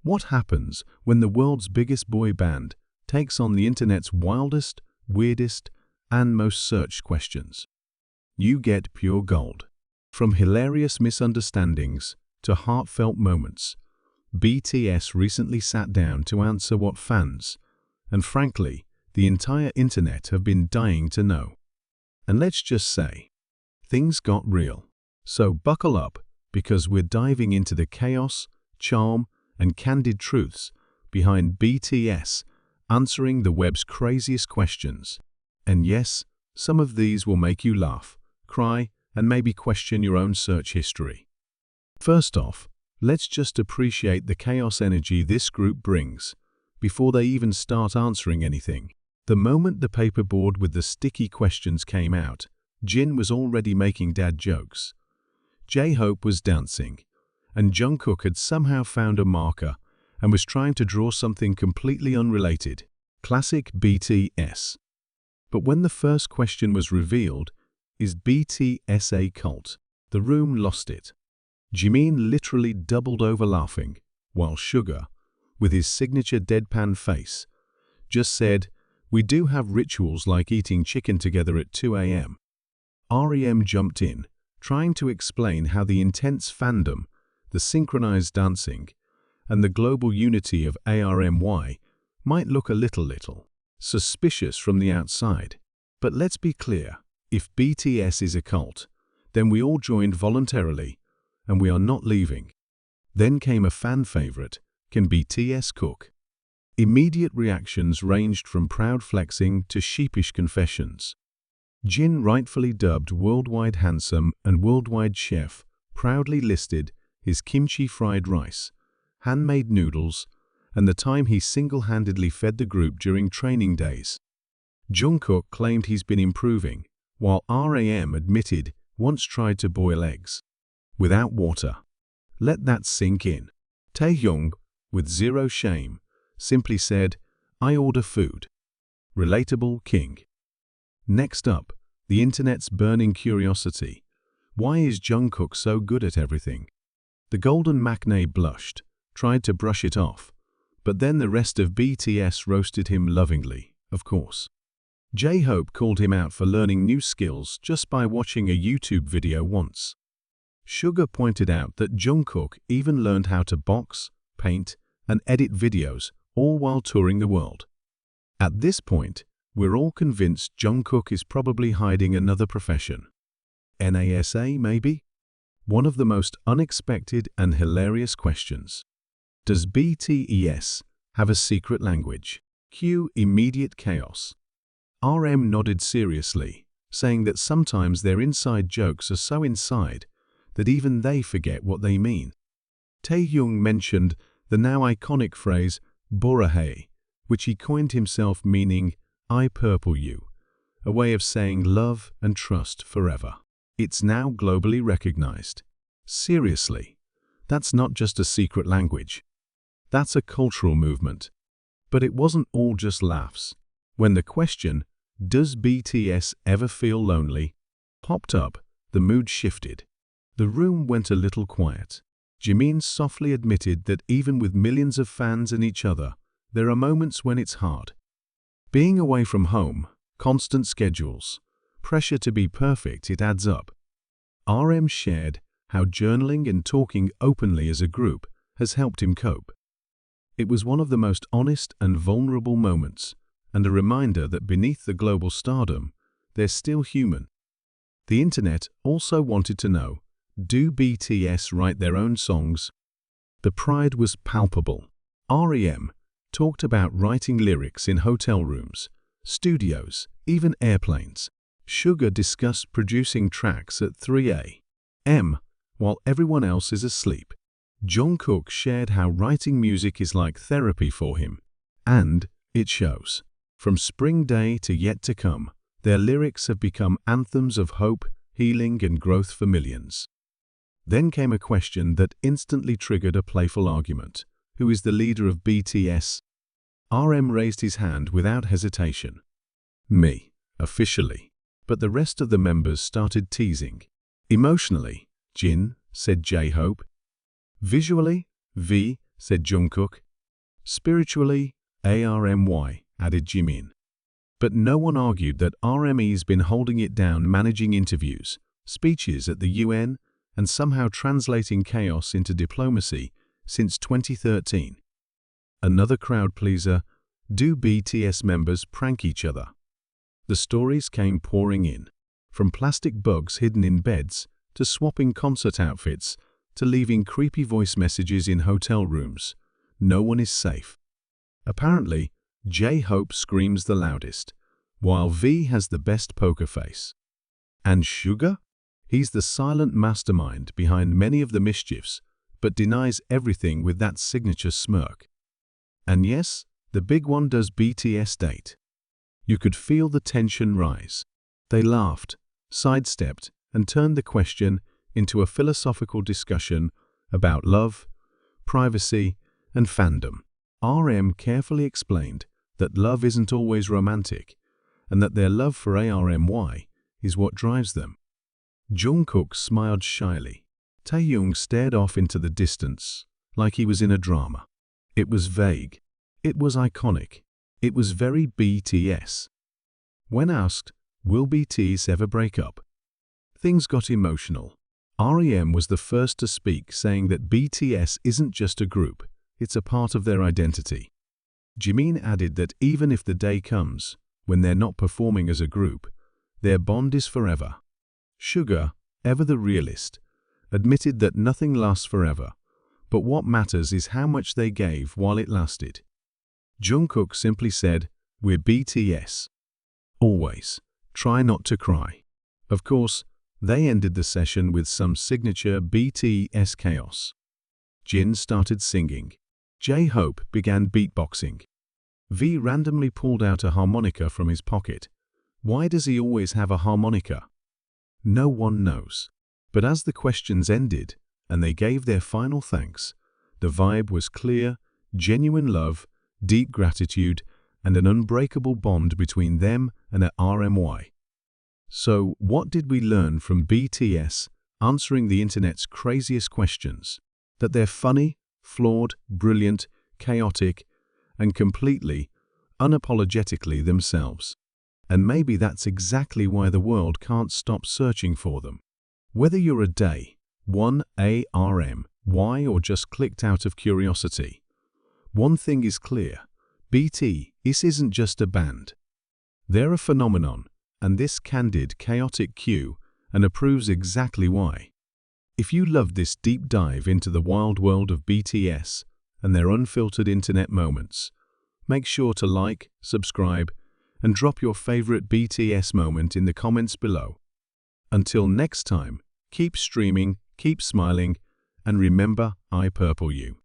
What happens when the world's biggest boy band takes on the internet's wildest, weirdest, and most searched questions? You get pure gold. From hilarious misunderstandings to heartfelt moments, BTS recently sat down to answer what fans, and frankly, the entire internet have been dying to know. And let's just say, things got real. So buckle up, because we're diving into the chaos, charm, and candid truths behind BTS answering the web's craziest questions. And yes, some of these will make you laugh, cry, and maybe question your own search history. First off, let's just appreciate the chaos energy this group brings before they even start answering anything. The moment the paperboard with the sticky questions came out, Jin was already making dad jokes. J-Hope was dancing, and Jungkook had somehow found a marker and was trying to draw something completely unrelated. Classic BTS. But when the first question was revealed, is BTS a cult? The room lost it. Jimin literally doubled over laughing, while Suga, with his signature deadpan face, just said, "We do have rituals like eating chicken together at 2 a.m. REM jumped in, trying to explain how the intense fandom, the synchronized dancing, and the global unity of ARMY might look a little suspicious from the outside. But let's be clear, if BTS is a cult, then we all joined voluntarily, and we are not leaving." Then came a fan favorite, "Can BTS cook?" Immediate reactions ranged from proud flexing to sheepish confessions. Jin, rightfully dubbed worldwide handsome and worldwide chef, proudly listed his kimchi fried rice, handmade noodles, and the time he single-handedly fed the group during training days. Jungkook claimed he's been improving, while RAM admitted once tried to boil eggs without water. Let that sink in. Taehyung, with zero shame, simply said, "I order food." Relatable king. Next up, the internet's burning curiosity. Why is Jungkook so good at everything? The golden maknae blushed, tried to brush it off, but then the rest of BTS roasted him lovingly, of course. J-Hope called him out for learning new skills just by watching a YouTube video once. Suga pointed out that Jungkook even learned how to box, paint, and edit videos, all while touring the world. At this point, we're all convinced Jungkook is probably hiding another profession. NASA, maybe? One of the most unexpected and hilarious questions. Does BTS have a secret language? Cue immediate chaos. RM nodded seriously, saying that sometimes their inside jokes are so inside that even they forget what they mean. Taehyung mentioned the now iconic phrase, "Borahae," which he coined himself, meaning, "I purple you," a way of saying love and trust forever. It's now globally recognized. Seriously, that's not just a secret language. That's a cultural movement. But it wasn't all just laughs. When the question, "Does BTS ever feel lonely?" popped up, the mood shifted. The room went a little quiet. Jimin softly admitted that even with millions of fans and each other, there are moments when it's hard. Being away from home, constant schedules, pressure to be perfect, it adds up. RM shared how journaling and talking openly as a group has helped him cope. It was one of the most honest and vulnerable moments, and a reminder that beneath the global stardom, they're still human. The internet also wanted to know, do BTS write their own songs? The pride was palpable. REM talked about writing lyrics in hotel rooms, studios, even airplanes. Suga discussed producing tracks at 3 a.m. while everyone else is asleep. Jungkook shared how writing music is like therapy for him. And it shows. From Spring Day to Yet to Come, their lyrics have become anthems of hope, healing, and growth for millions. Then came a question that instantly triggered a playful argument. Who is the leader of BTS? RM raised his hand without hesitation. Me, officially. But the rest of the members started teasing. Emotionally, Jin, said J-Hope. Visually, V, said Jungkook. Spiritually, ARMY, added Jimin. But no one argued that RME's been holding it down, managing interviews, speeches at the UN, and somehow translating chaos into diplomacy since 2013. Another crowd pleaser: do BTS members prank each other? The stories came pouring in, from plastic bugs hidden in beds, to swapping concert outfits, to leaving creepy voice messages in hotel rooms. No one is safe. Apparently, J-Hope screams the loudest, while V has the best poker face. And Sugar? He's the silent mastermind behind many of the mischiefs, but denies everything with that signature smirk. And yes, the big one does BTS date. You could feel the tension rise. They laughed, sidestepped, and turned the question into a philosophical discussion about love, privacy, and fandom. RM carefully explained that love isn't always romantic, and that their love for ARMY is what drives them. Jungkook smiled shyly. Taehyung stared off into the distance, like he was in a drama. It was vague. It was iconic. It was very BTS. When asked, will BTS ever break up? Things got emotional. REM was the first to speak, saying that BTS isn't just a group, it's a part of their identity. Jimin added that even if the day comes when they're not performing as a group, their bond is forever. Sugar, ever the realist, admitted that nothing lasts forever, but what matters is how much they gave while it lasted. Jungkook simply said, "We're BTS. Always. Try not to cry." Of course, they ended the session with some signature BTS chaos. Jin started singing. J-Hope began beatboxing. V randomly pulled out a harmonica from his pocket. Why does he always have a harmonica? No one knows. But as the questions ended and they gave their final thanks, the vibe was clear: genuine love, deep gratitude, and an unbreakable bond between them and RMY. So, what did we learn from BTS answering the internet's craziest questions? That they're funny, flawed, brilliant, chaotic, and completely, unapologetically themselves. And maybe that's exactly why the world can't stop searching for them. Whether you're a day one ARMY or just clicked out of curiosity, one thing is clear: BTS isn't just a band. They're a phenomenon, and this candid, chaotic Q and proves exactly why. If you loved this deep dive into the wild world of BTS and their unfiltered internet moments, make sure to like, subscribe, and drop your favorite BTS moment in the comments below. Until next time, keep streaming, keep smiling, and remember, I purple you.